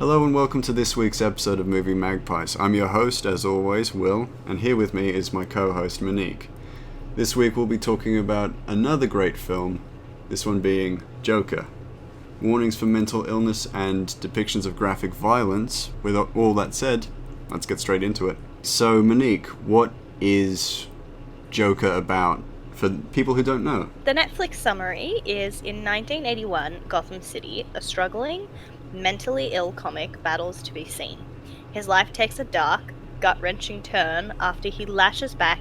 Hello and welcome to this week's episode of Movie Magpies. I'm your host, as always, Will, and here with me is my co-host, Monique. This week we'll be talking about another great film, this one being Joker. Warnings for mental illness and depictions of graphic violence. With all that said, let's get straight into it. So, Monique, what is Joker about for people who don't know? The Netflix summary is, in 1981, Gotham City, a struggling, mentally ill comic battles to be seen. His life takes a dark, gut-wrenching turn after he lashes back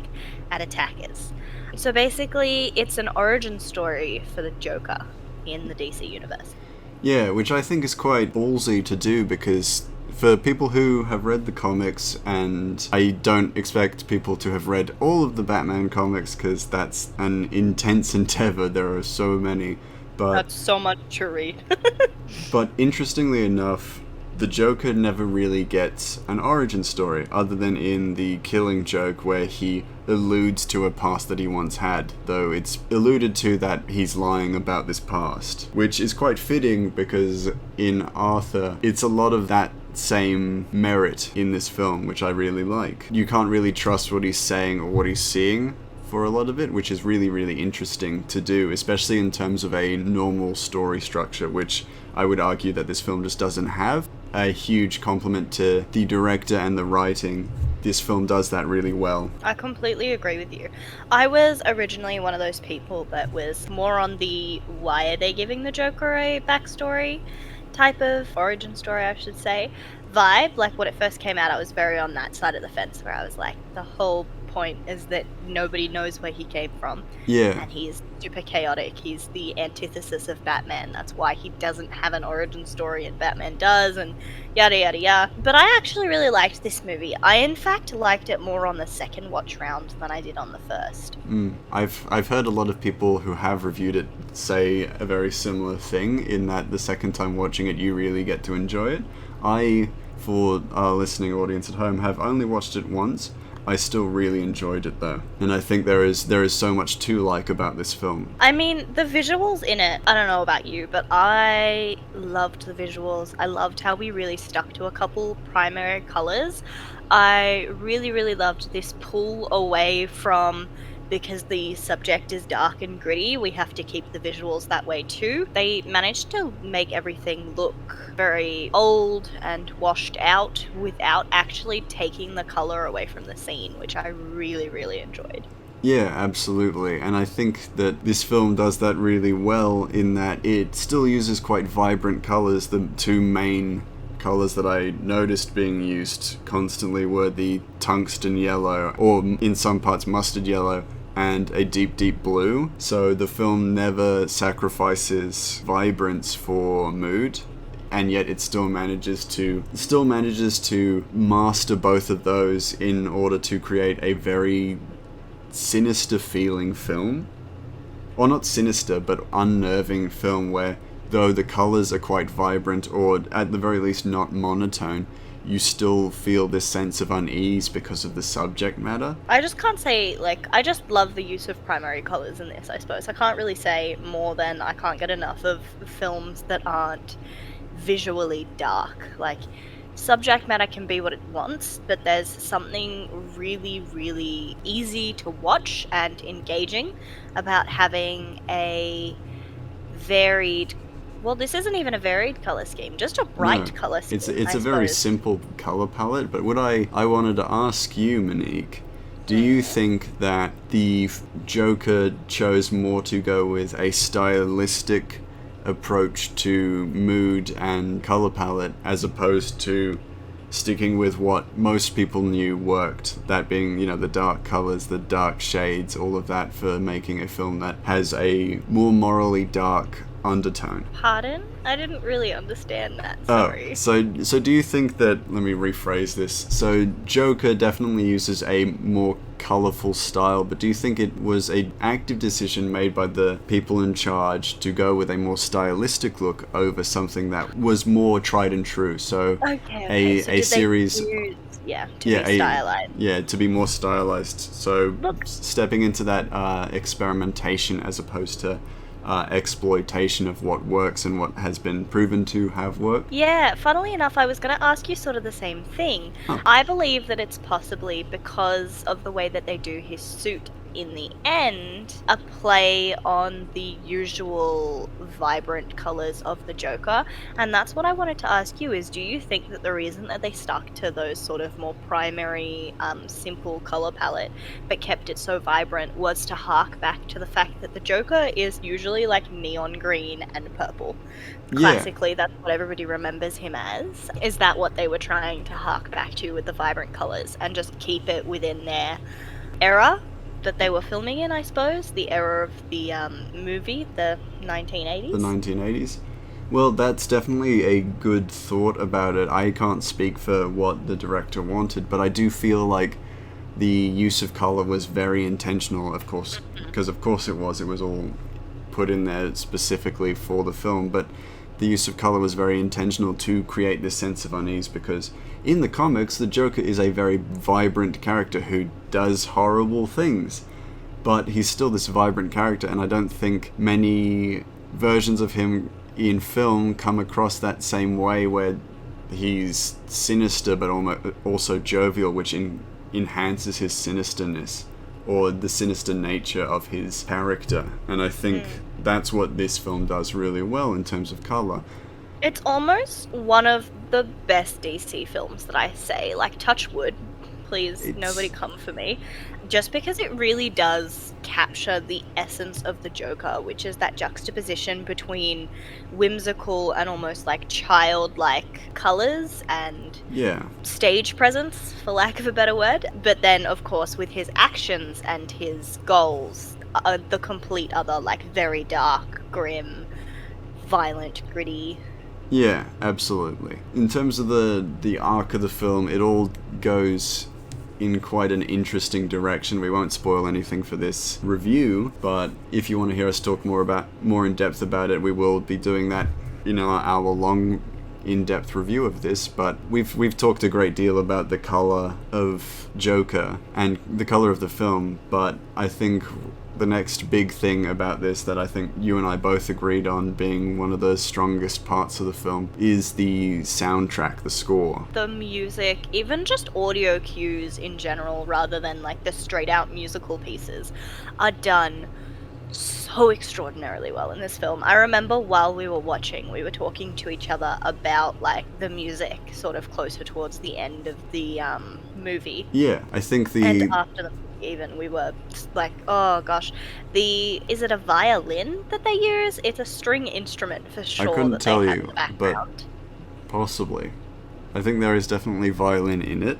at attackers. So basically, it's an origin story for the Joker in the DC universe. Yeah, which I think is quite ballsy to do because for people who have read the comics, and I don't expect people to have read all of the Batman comics because that's an intense endeavor, there are so many. But that's so much to read. But interestingly enough, the Joker never really gets an origin story, other than in the Killing Joke where he alludes to a past that he once had, though it's alluded to that he's lying about this past, which is quite fitting because in Arthur, it's a lot of that same merit in this film, which I really like. You can't really trust what he's saying or what he's seeing for a lot of it, which is really, really interesting to do, especially in terms of a normal story structure, which I would argue that this film just doesn't have. A huge compliment to the director and the writing. This film does that really well. I completely agree with you. I was originally one of those people that was more on the why are they giving the Joker a backstory type of origin story, I should say, vibe. Like when it first came out, I was very on that side of the fence where I was like, the whole point is that nobody knows where he came from. Yeah. And he's super chaotic. He's the antithesis of Batman. That's why he doesn't have an origin story and Batman does, and yada yada yada. But I actually really liked this movie. I in fact liked it more on the second watch round than I did on the first. I've heard a lot of people who have reviewed it say a very similar thing, in that the second time watching it you really get to enjoy it. I, for our listening audience at home, have only watched it once. I still really enjoyed it though, and I think there is so much to like about this film. I mean, the visuals in it, I don't know about you, but I loved the visuals. I loved how we really stuck to a couple primary colors. I really, really loved this pull away from, because the subject is dark and gritty, we have to keep the visuals that way too. They managed to make everything look very old and washed out without actually taking the color away from the scene, which I really, really enjoyed. Yeah, absolutely. And I think that this film does that really well in that it still uses quite vibrant colors. The two main colors that I noticed being used constantly were the tungsten yellow, or in some parts mustard yellow, and a deep, deep blue. So the film never sacrifices vibrance for mood, and yet it still manages to master both of those in order to create a very sinister feeling film. Or not sinister, but unnerving film where, though the colors are quite vibrant, or at the very least not monotone, you still feel this sense of unease because of the subject matter. I just can't say, I just love the use of primary colors in this, I suppose. I can't really say more than I can't get enough of films that aren't visually dark. Subject matter can be what it wants, but there's something really, really easy to watch and engaging about having a varied... Well, this isn't even a varied color scheme, just a bright color scheme. It's a very simple color palette, but what I wanted to ask you, Monique, do you think that the Joker chose more to go with a stylistic approach to mood and color palette as opposed to sticking with what most people knew worked, that being, the dark colors, the dark shades, all of that, for making a film that has a more morally dark undertone? Pardon? I didn't really understand that, sorry. So do you think that, let me rephrase this, so Joker definitely uses a more colourful style, but do you think it was an active decision made by the people in charge to go with a more stylistic look over something that was more tried and true? So a series... be stylized. To be more stylized. So stepping into that experimentation as opposed to exploitation of what works and what has been proven to have worked. Yeah, funnily enough, I was going to ask you sort of the same thing. Huh. I believe that it's possibly because of the way that they do his suit in the end, a play on the usual vibrant colours of the Joker. And that's what I wanted to ask you is, do you think that the reason that they stuck to those sort of more primary, simple colour palette, but kept it so vibrant, was to hark back to the fact that the Joker is usually like neon green and purple? Yeah. Classically, that's what everybody remembers him as. Is that what they were trying to hark back to with the vibrant colours and just keep it within their era that they were filming in, I suppose? The era of the movie, the 1980s? The 1980s. Well, that's definitely a good thought about it. I can't speak for what the director wanted, but I do feel like the use of color was very intentional, of course, because of course it was. It was all put in there specifically for the film, but the use of color was very intentional to create this sense of unease, because in the comics, the Joker is a very vibrant character who does horrible things, but he's still this vibrant character, and I don't think many versions of him in film come across that same way, where he's sinister but also jovial, which enhances his sinisterness, or the sinister nature of his character. And I think that's what this film does really well in terms of color. It's almost one of the best DC films that I say. Like, touch wood, please, nobody come for me. Just because it really does capture the essence of the Joker, which is that juxtaposition between whimsical and almost like childlike colors and stage presence, for lack of a better word. But then, of course, with his actions and his goals, the complete other, like, very dark, grim, violent, gritty. Yeah, absolutely. In terms of the arc of the film, it all goes in quite an interesting direction. We won't spoil anything for this review, but if you want to hear us talk more in depth about it, we will be doing that in our hour-long in-depth review of this. But we've talked a great deal about the color of Joker and the color of the film, but I think the next big thing about this that I think you and I both agreed on being one of the strongest parts of the film is the soundtrack, the score. The music, even just audio cues in general, rather than like the straight out musical pieces, are done so extraordinarily well in this film. I remember while we were watching, we were talking to each other about like the music sort of closer towards the end of the movie. Yeah, I think and after the even we were like, oh gosh, is it a violin that they use? It's a string instrument for sure. I couldn't that tell they had you, in the background. but possibly. I think there is definitely violin in it.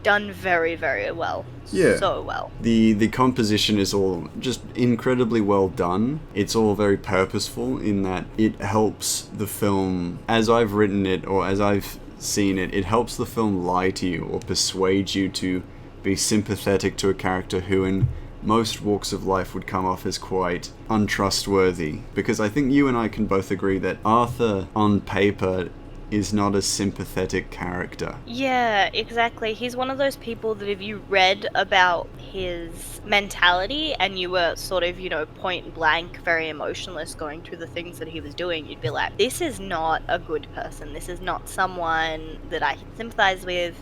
Done very, very well. Yeah. So well. The composition is all just incredibly well done. It's all very purposeful in that it helps the film, as I've written it or as I've seen it, it helps the film lie to you or persuade you to be sympathetic to a character who in most walks of life would come off as quite untrustworthy. Because I think you and I can both agree that Arthur, on paper, is not a sympathetic character. Yeah, exactly. He's one of those people that if you read about his mentality and you were sort of, point blank, very emotionless going through the things that he was doing, you'd be like, this is not a good person. This is not someone that I can sympathize with.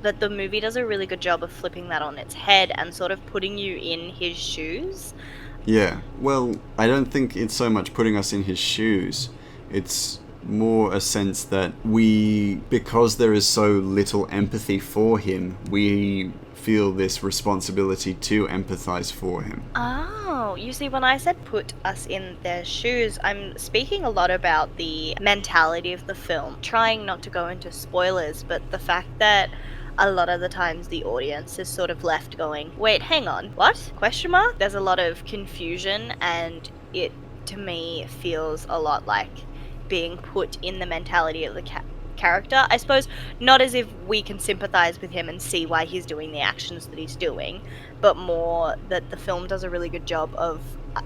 But the movie does a really good job of flipping that on its head and sort of putting you in his shoes. Yeah, well, I don't think it's so much putting us in his shoes. It's more a sense that because there is so little empathy for him, we feel this responsibility to empathize for him. Oh, you see, when I said put us in their shoes, I'm speaking a lot about the mentality of the film, trying not to go into spoilers, but the fact that a lot of the times the audience is sort of left going, wait, hang on, what? Question mark? There's a lot of confusion, and it, to me, feels a lot like being put in the mentality of the character. I suppose not as if we can sympathize with him and see why he's doing the actions that he's doing, but more that the film does a really good job of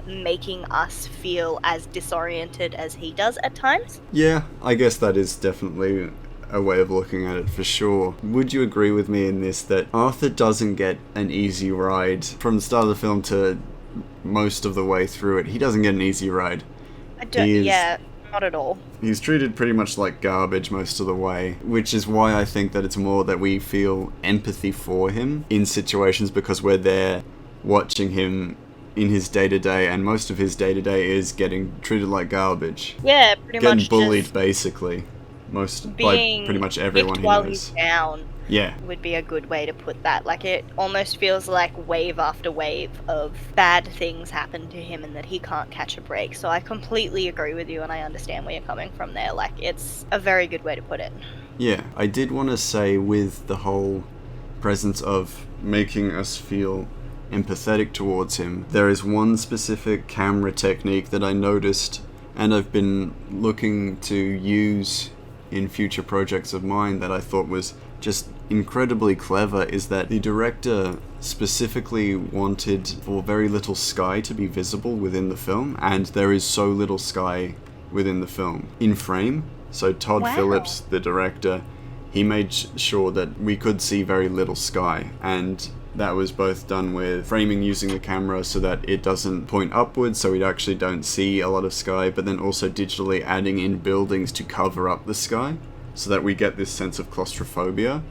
making us feel as disoriented as he does at times. Yeah, I guess that is definitely a way of looking at it for sure. Would you agree with me in this, that Arthur doesn't get an easy ride from the start of the film to most of the way through it. He doesn't get an easy ride. Yeah, not at all. He's treated pretty much like garbage most of the way, which is why I think that it's more that we feel empathy for him in situations because we're there watching him in his day-to-day, and most of his day-to-day is getting treated like garbage. Yeah, pretty much getting bullied, just basically. By pretty much everyone he while knows. He's down. Yeah. Would be a good way to put that. Like, it almost feels like wave after wave of bad things happen to him and that he can't catch a break. So I completely agree with you, and I understand where you're coming from there. Like, it's a very good way to put it. Yeah, I did want to say with the whole presence of making us feel empathetic towards him, there is one specific camera technique that I noticed and I've been looking to use in future projects of mine that I thought was just incredibly clever, is that the director specifically wanted for very little sky to be visible within the film, and there is so little sky within the film in frame. So Todd Phillips, the director, he made sure that we could see very little sky, and that was both done with framing using the camera so that it doesn't point upwards, so we actually don't see a lot of sky, but then also digitally adding in buildings to cover up the sky so that we get this sense of claustrophobia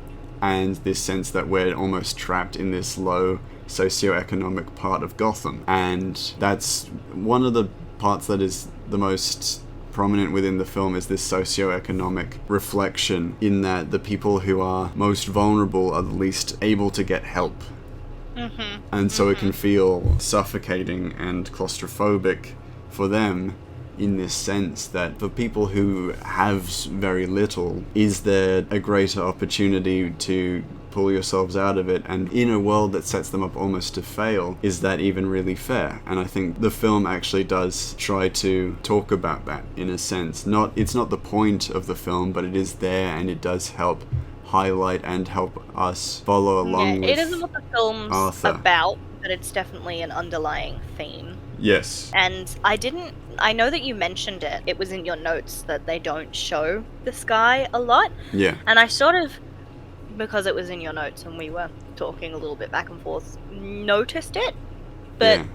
and this sense that we're almost trapped in this low socioeconomic part of Gotham. And that's one of the parts that is the most prominent within the film, is this socioeconomic reflection, in that the people who are most vulnerable are the least able to get help. And so it can feel suffocating and claustrophobic for them, in this sense that for people who have very little, is there a greater opportunity to pull yourselves out of it, and in a world that sets them up almost to fail, is that even really fair? And I think the film actually does try to talk about that in a sense. It's not the point of the film, but it is there, and it does help highlight and help us follow along with it isn't what the film's Arthur. about, but it's definitely an underlying theme. Yes. And I know that you mentioned it. It was in your notes that they don't show the sky a lot. Yeah. And I sort of, because it was in your notes and we were talking a little bit back and forth, noticed it. But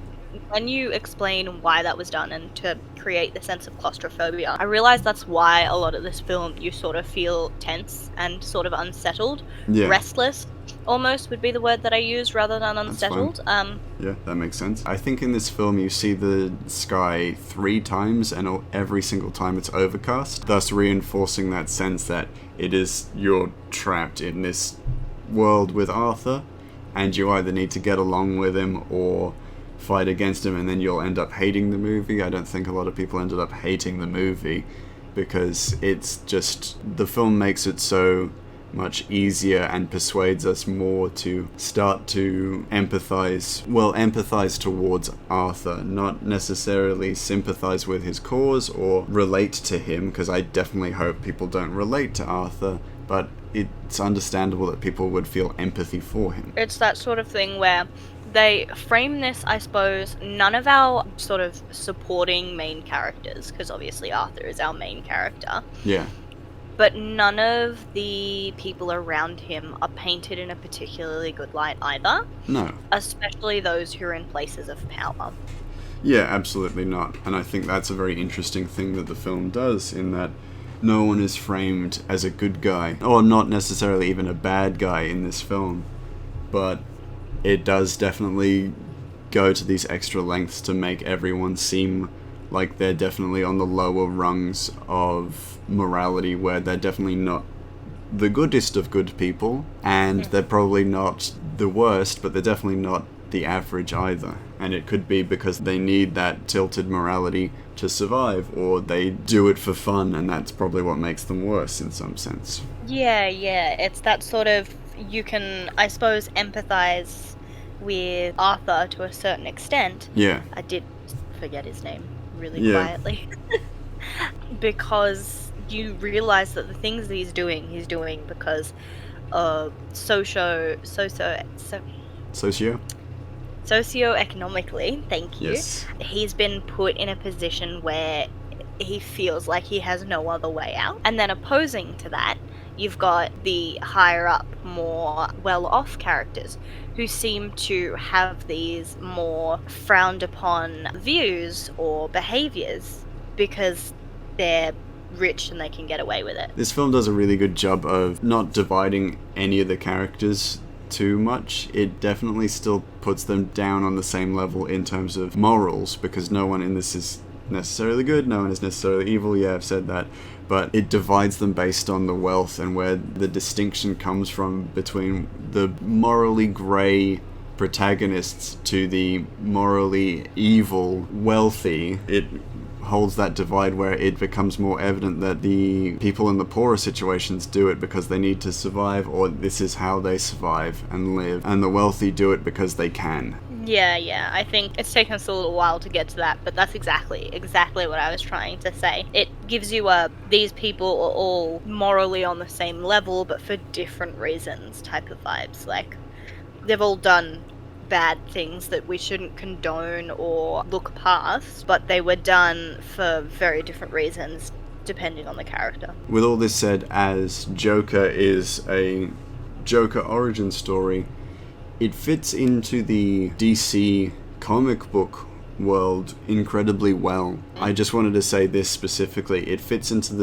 when you explain why that was done and to create the sense of claustrophobia, I realized that's why a lot of this film you sort of feel tense and sort of unsettled. Restless almost would be the word that I use rather than unsettled. Yeah, that makes sense. I think in this film you see the sky 3 times, and every single time it's overcast, thus reinforcing that sense that you're trapped in this world with Arthur, and you either need to get along with him or fight against him, and then you'll end up hating the movie. I don't think a lot of people ended up hating the movie, because it's just, the film makes it so much easier and persuades us more to start to empathize towards Arthur, not necessarily sympathize with his cause or relate to him, because I definitely hope people don't relate to Arthur, but it's understandable that people would feel empathy for him. It's that sort of thing where they frame this, I suppose, none of our sort of supporting main characters, because obviously Arthur is our main character. Yeah. But none of the people around him are painted in a particularly good light either. No. Especially those who are in places of power. Yeah, absolutely not. And I think that's a very interesting thing that the film does, in that no one is framed as a good guy, or not necessarily even a bad guy in this film, but it does definitely go to these extra lengths to make everyone seem like they're definitely on the lower rungs of morality, where they're definitely not the goodest of good people, and they're probably not the worst, but they're definitely not the average either. And it could be because they need that tilted morality to survive, or they do it for fun, and that's probably what makes them worse in some sense. Yeah, it's that sort of, you can, I suppose, empathize with Arthur to a certain extent. Yeah. I did forget his name really quietly. Because you realize that the things that he's doing because of socioeconomically, thank you. Yes. He's been put in a position where he feels like he has no other way out. And then opposing to that, you've got the higher up, more well-off characters who seem to have these more frowned upon views or behaviors because they're rich and they can get away with it. This film does a really good job of not dividing any of the characters too much. It definitely still puts them down on the same level in terms of morals, because no one in this is necessarily good, no one is necessarily evil. Yeah, I've said that. But it divides them based on the wealth and where the distinction comes from between the morally grey protagonists to the morally evil wealthy. It holds that divide where it becomes more evident that the people in the poorer situations do it because they need to survive, or this is how they survive and live, and the wealthy do it because they can. Yeah, I think it's taken us a little while to get to that, but that's exactly what I was trying to say. It gives you these people are all morally on the same level, but for different reasons type of vibes. Like, they've all done bad things that we shouldn't condone or look past, but they were done for very different reasons depending on the character. With all this said, as Joker is a Joker origin story, it fits into the DC comic book world incredibly well. I just wanted to say this specifically. It fits into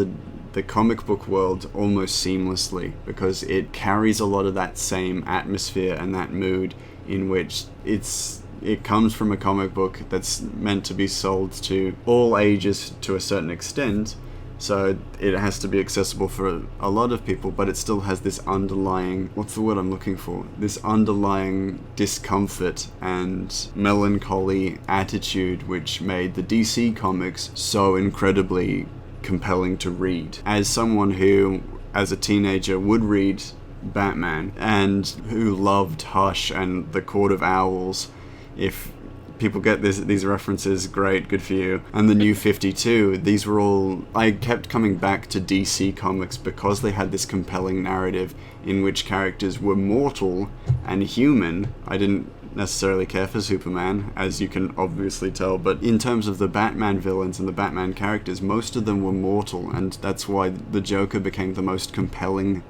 the comic book world almost seamlessly because it carries a lot of that same atmosphere and that mood in which it comes from a comic book that's meant to be sold to all ages to a certain extent, so it has to be accessible for a lot of people, but it still has this underlying, what's the word I'm looking for? This underlying discomfort and melancholy attitude which made the DC comics so incredibly compelling to read. As someone who, as a teenager, would read Batman and who loved Hush and the Court of Owls, if people get these references, great, good for you. And the New 52, these were all... I kept coming back to DC Comics because they had this compelling narrative in which characters were mortal and human. I didn't necessarily care for Superman, as you can obviously tell, but in terms of the Batman villains and the Batman characters, most of them were mortal, and that's why the Joker became the most compelling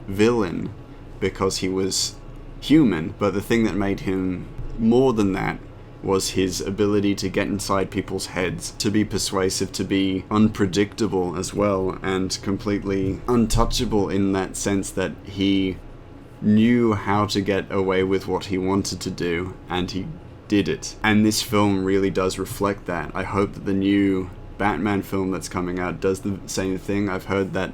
villain, because he was human. But the thing that made him more than that was his ability to get inside people's heads, to be persuasive, to be unpredictable as well, and completely untouchable in that sense that he knew how to get away with what he wanted to do, and he did it. And this film really does reflect that. I hope that the new Batman film that's coming out does the same thing. I've heard that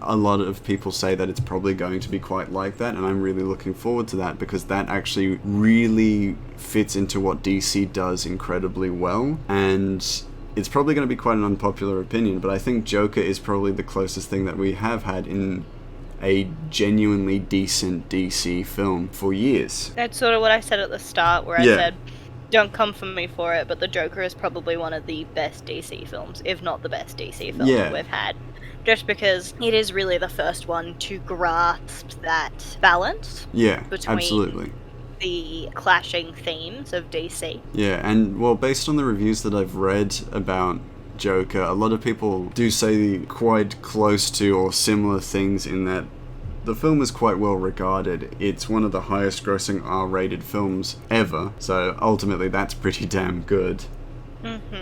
a lot of people say that it's probably going to be quite like that, and I'm really looking forward to that because that actually really fits into what DC does incredibly well. And it's probably going to be quite an unpopular opinion, but I think Joker is probably the closest thing that we have had in a genuinely decent DC film for years. That's sort of what I said at the start, where I said, don't come for me for it, but the Joker is probably one of the best DC films, if not the best DC film that we've had. Just because it is really the first one to grasp that balance between absolutely. the clashing themes of DC. Yeah, and well, based on the reviews that I've read about Joker, a lot of people do say quite close to or similar things in that the film is quite well regarded. It's one of the highest grossing R-rated films ever, so ultimately that's pretty damn good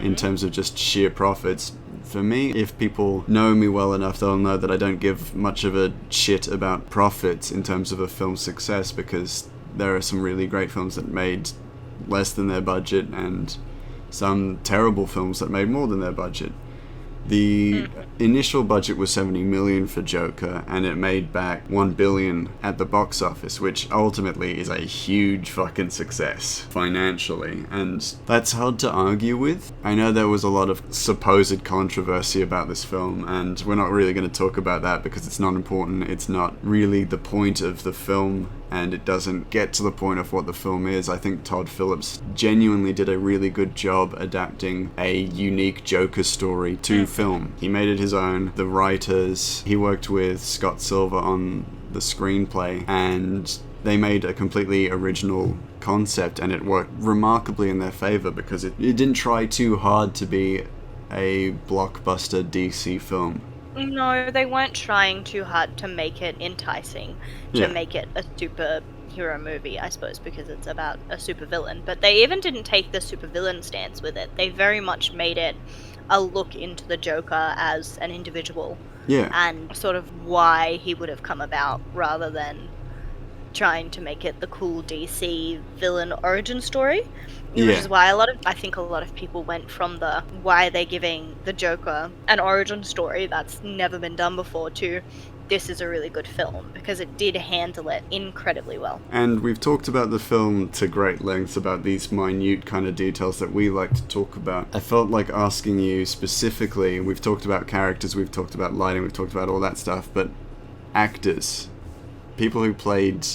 in terms of just sheer profits. For me, if people know me well enough, they'll know that I don't give much of a shit about profits in terms of a film's success, because there are some really great films that made less than their budget and some terrible films that made more than their budget. The initial budget was $70 million for Joker, and it made back $1 billion at the box office, which ultimately is a huge fucking success financially, and that's hard to argue with. I know there was a lot of supposed controversy about this film, and we're not really going to talk about that because it's not important. It's not really the point of the film, and it doesn't get to the point of what the film is. I think Todd Phillips genuinely did a really good job adapting a unique Joker story to film. He made it his own. The writers, he worked with Scott Silver on the screenplay, and they made a completely original concept, and it worked remarkably in their favor because it didn't try too hard to be a blockbuster DC film. No, they weren't trying too hard to make it enticing, to Yeah. make it a superhero movie, I suppose, because it's about a supervillain. But they even didn't take the supervillain stance with it. They very much made it a look into the Joker as an individual Yeah. and sort of why he would have come about rather than trying to make it the cool DC villain origin story, which Yeah. is why I think a lot of people went from the why they're giving the Joker an origin story that's never been done before to this is a really good film because it did handle it incredibly well. And we've talked about the film to great lengths about these minute kind of details that we like to talk about. I felt like asking you specifically, we've talked about characters, we've talked about lighting, we've talked about all that stuff, but actors, people who played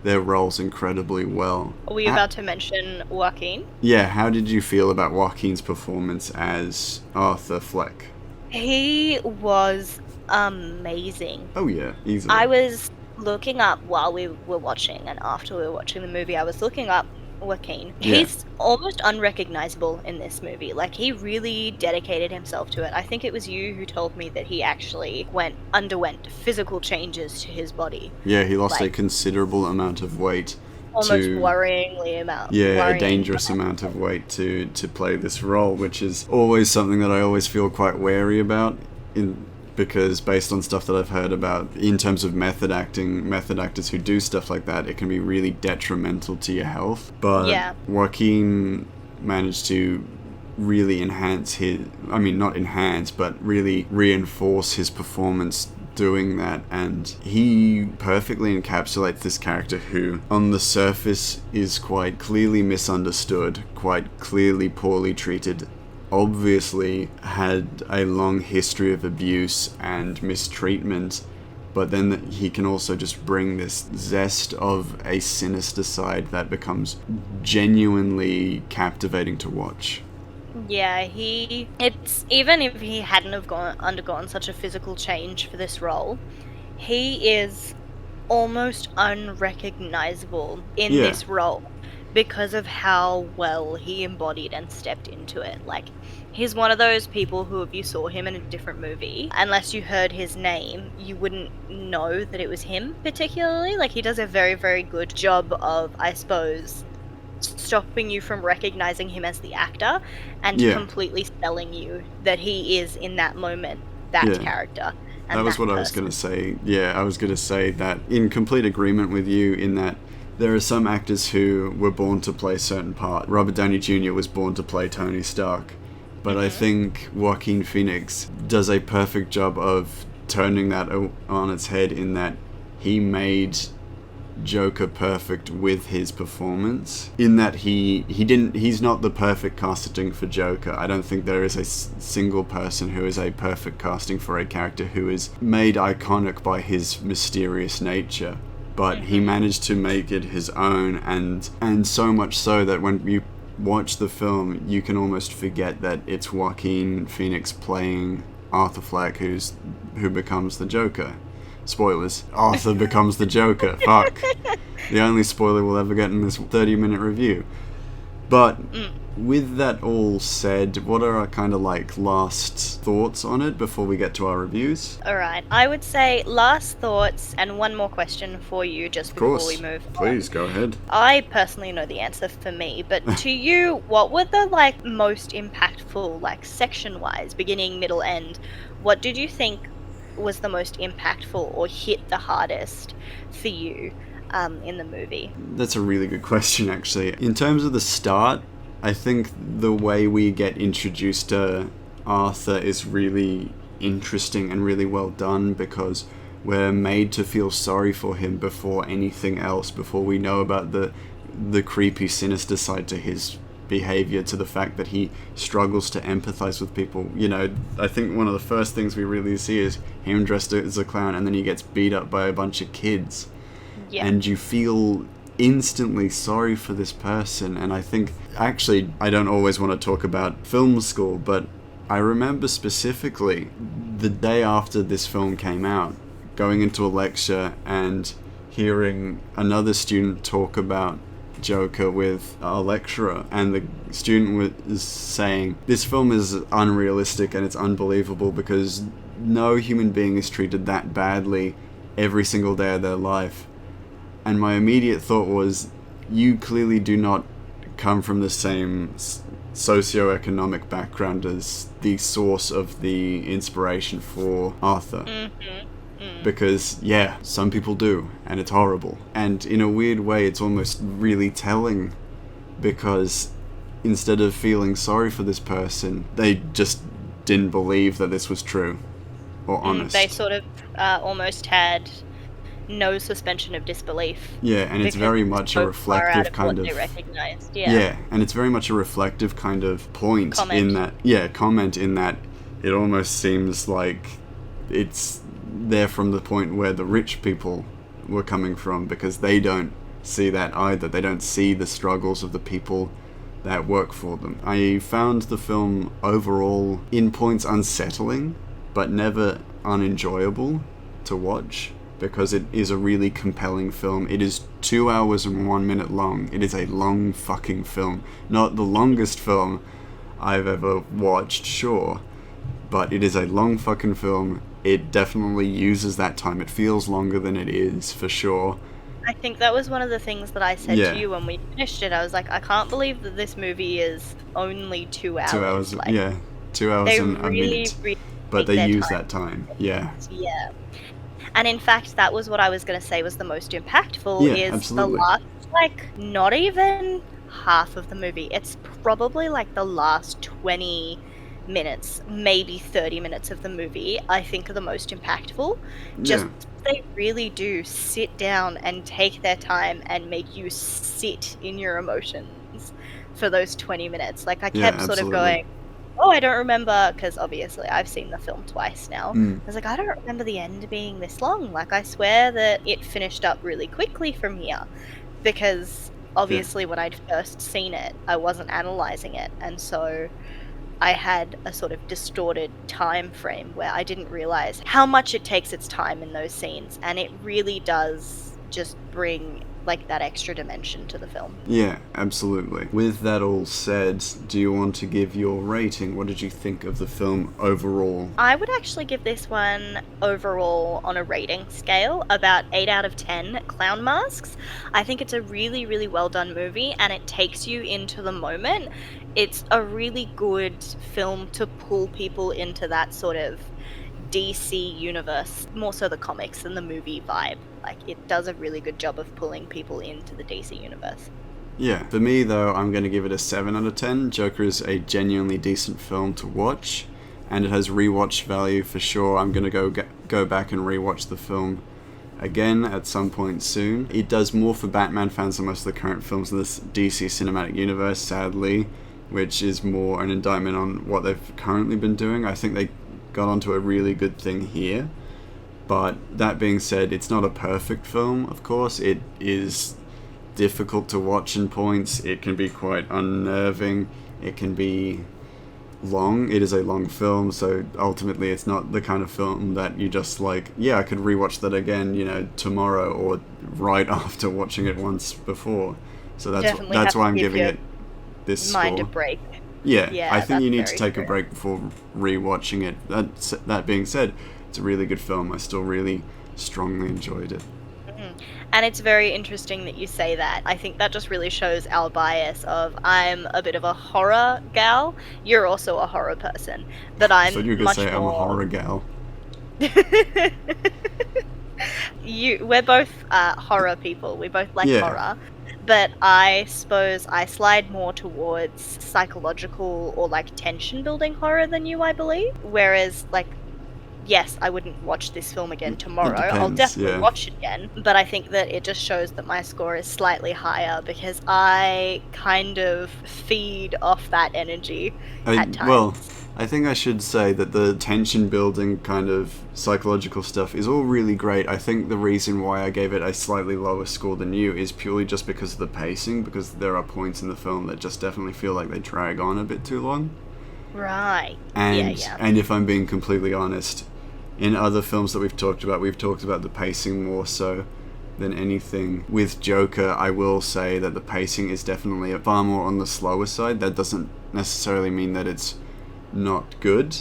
their roles incredibly well. Are we about to mention Joaquin? Yeah, how did you feel about Joaquin's performance as Arthur Fleck? He was amazing. Oh yeah, easily. I was looking up while we were watching and after we were watching the movie, I was looking up Joaquin. Yeah. He's almost unrecognizable in this movie. Like, he really dedicated himself to it. I think it was you who told me that he actually underwent physical changes to his body. Yeah, he lost a Like, considerable amount of weight. almost worryingly amount. Yeah, a dangerous amount of weight to play this role, which is always something that I always feel quite wary about, because based on stuff that I've heard about in terms of method actors who do stuff like that, it can be really detrimental to your health. But Yeah. Joaquin managed to really not enhance, but really reinforce his performance doing that, and he perfectly encapsulates this character who, on the surface, is quite clearly misunderstood, quite clearly poorly treated, obviously had a long history of abuse and mistreatment, but then he can also just bring this zest of a sinister side that becomes genuinely captivating to watch. Yeah, it's even if he hadn't have undergone such a physical change for this role, he is almost unrecognizable in Yeah. this role because of how well he embodied and stepped into it. Like, he's one of those people who, if you saw him in a different movie, unless you heard his name, you wouldn't know that it was him particularly. Like, he does a very, very good job of, I suppose, stopping you from recognizing him as the actor and Yeah. completely selling you that he is in that moment that Yeah. character. And That was that what I was person. going to say. Yeah, I was going to say that in complete agreement with you in that there are some actors who were born to play certain part. Robert Downey Jr. was born to play Tony Stark. But I think Joaquin Phoenix does a perfect job of turning that on its head in that he made Joker perfect with his performance, in that he's not the perfect casting for Joker. I don't think there is a single person who is a perfect casting for a character who is made iconic by his mysterious nature, but he managed to make it his own, and so much so that when you watch the film you can almost forget that it's Joaquin Phoenix playing Arthur Fleck who becomes the Joker. Spoilers. Arthur becomes the Joker. Fuck. The only spoiler we'll ever get in this 30-minute review. But with that all said, what are our kind of like last thoughts on it before we get to our reviews? Alright, I would say last thoughts and one more question for you just before we move on. Please, go ahead. I personally know the answer for me, but to you, what were the most impactful, section-wise, beginning, middle, end? What did you think was the most impactful or hit the hardest for you in the movie? That's a really good question, actually. In terms of the start, I think the way we get introduced to Arthur is really interesting and really well done, because we're made to feel sorry for him before anything else, before we know about the creepy, sinister side to his behavior, to the fact that he struggles to empathize with people. I think one of the first things we really see is him dressed as a clown, and then he gets beat up by a bunch of kids. Yeah. And you feel instantly sorry for this person. And I think, actually, I don't always want to talk about film school, but I remember specifically the day after this film came out, going into a lecture and hearing another student talk about Joker with a lecturer, and the student was saying, this film is unrealistic and it's unbelievable because no human being is treated that badly every single day of their life. And my immediate thought was, you clearly do not come from the same socioeconomic background as the source of the inspiration for Arthur. Because, yeah, some people do, and it's horrible. And in a weird way, it's almost really telling, because instead of feeling sorry for this person, they just didn't believe that this was true or honest. They sort of almost had no suspension of disbelief. Yeah, and it's very much a reflective kind of... They recognized, Yeah, and it's very much a reflective kind of point comment. In that... Yeah, comment in that it almost seems like it's there from the point where the rich people were coming from, because they don't see that either. They don't see the struggles of the people that work for them. I found the film overall in points unsettling, but never unenjoyable to watch, because it is a really compelling film. It is 2 hours and 1 minute long. It is a long fucking film. Not the longest film I've ever watched, sure, but it is a long fucking film. It definitely uses that time. It feels longer than it is, for sure. I think that was one of the things that I said to you when we finished it. I was like, I can't believe that this movie is only 2 hours. 2 hours, like, yeah. 2 hours and a minute. But they use that time, yeah. Yeah. And in fact, that was what I was going to say was the most impactful, is absolutely. the last, not even half of the movie. It's probably the last 20 minutes, maybe 30 minutes of the movie, I think are the most impactful. Just they really do sit down and take their time and make you sit in your emotions for those 20 minutes. I kept sort of going, oh, I don't remember, because obviously I've seen the film twice now. I was like, I don't remember the end being this long. I swear that it finished up really quickly from here, because obviously when I'd first seen it, I wasn't analysing it, and so I had a sort of distorted time frame where I didn't realise how much it takes its time in those scenes, and it really does just bring that extra dimension to the film. Yeah, absolutely. With that all said, do you want to give your rating? What did you think of the film overall? I would actually give this one overall, on a rating scale, about 8 out of 10 clown masks. I think it's a really, really well done movie, and it takes you into the moment. It's a really good film to pull people into that sort of DC universe, more so the comics than the movie vibe. It does a really good job of pulling people into the DC universe. Yeah, for me though, I'm going to give it a 7 out of 10. Joker is a genuinely decent film to watch, and it has rewatch value for sure. I'm going to go back and rewatch the film again at some point soon. It does more for Batman fans than most of the current films in this DC cinematic universe, sadly, which is more an indictment on what they've currently been doing. I think they got onto a really good thing here. But that being said, it's not a perfect film, of course. It is difficult to watch in points. It can be quite unnerving. It can be long. It is a long film, so ultimately it's not the kind of film that you just I could rewatch that again, tomorrow or right after watching it once before. So that's why I'm giving it this score. Mind a break. Yeah, I think you need to take a break before rewatching it. That being said, it's a really good film. I still really strongly enjoyed it. And it's very interesting that you say that. I think that just really shows our bias of, I'm a bit of a horror gal. You're also a horror person. But I'm so you're going to say I'm a horror gal. We're both horror people. We both like horror. But I suppose I slide more towards psychological or tension building horror than you, I believe. Whereas yes, I wouldn't watch this film again tomorrow. I'll definitely watch it again. But I think that it just shows that my score is slightly higher because I kind of feed off that energy at times. Well, I think I should say that the tension building kind of psychological stuff is all really great. I think the reason why I gave it a slightly lower score than you is purely just because of the pacing, because there are points in the film that just definitely feel like they drag on a bit too long. Right. And if I'm being completely honest, in other films that we've talked about the pacing more so than anything. With Joker, I will say that the pacing is definitely far more on the slower side. That doesn't necessarily mean that it's not good,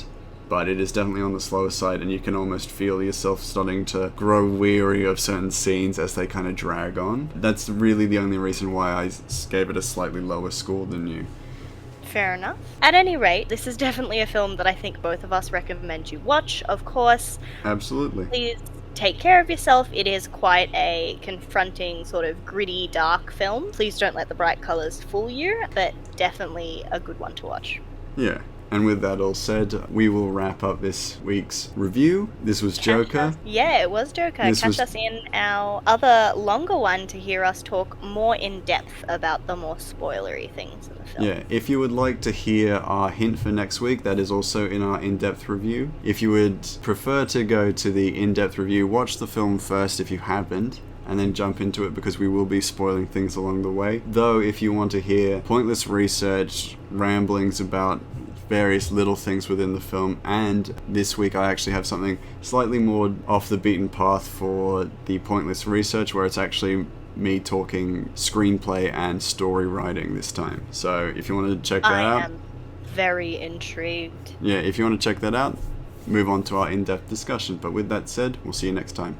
but it is definitely on the slower side, and you can almost feel yourself starting to grow weary of certain scenes as they kind of drag on. That's really the only reason why I gave it a slightly lower score than you. Fair enough. At any rate, this is definitely a film that I think both of us recommend you watch, of course. Absolutely. Please take care of yourself. It is quite a confronting, sort of gritty, dark film. Please don't let the bright colours fool you, but definitely a good one to watch. Yeah. And with that all said, we will wrap up this week's review. This was Joker. Yeah, it was Joker. Catch us in our other longer one to hear us talk more in depth about the more spoilery things in the film. Yeah, if you would like to hear our hint for next week, that is also in our in-depth review. If you would prefer to go to the in-depth review, watch the film first if you haven't, and then jump into it because we will be spoiling things along the way. Though, if you want to hear pointless research, ramblings about various little things within the film, and this week I actually have something slightly more off the beaten path for the pointless research, where it's actually me talking screenplay and story writing this time. So if you want to check that out, I am very intrigued. Yeah, if you want to check that out, move on to our in-depth discussion. But with that said, we'll see you next time.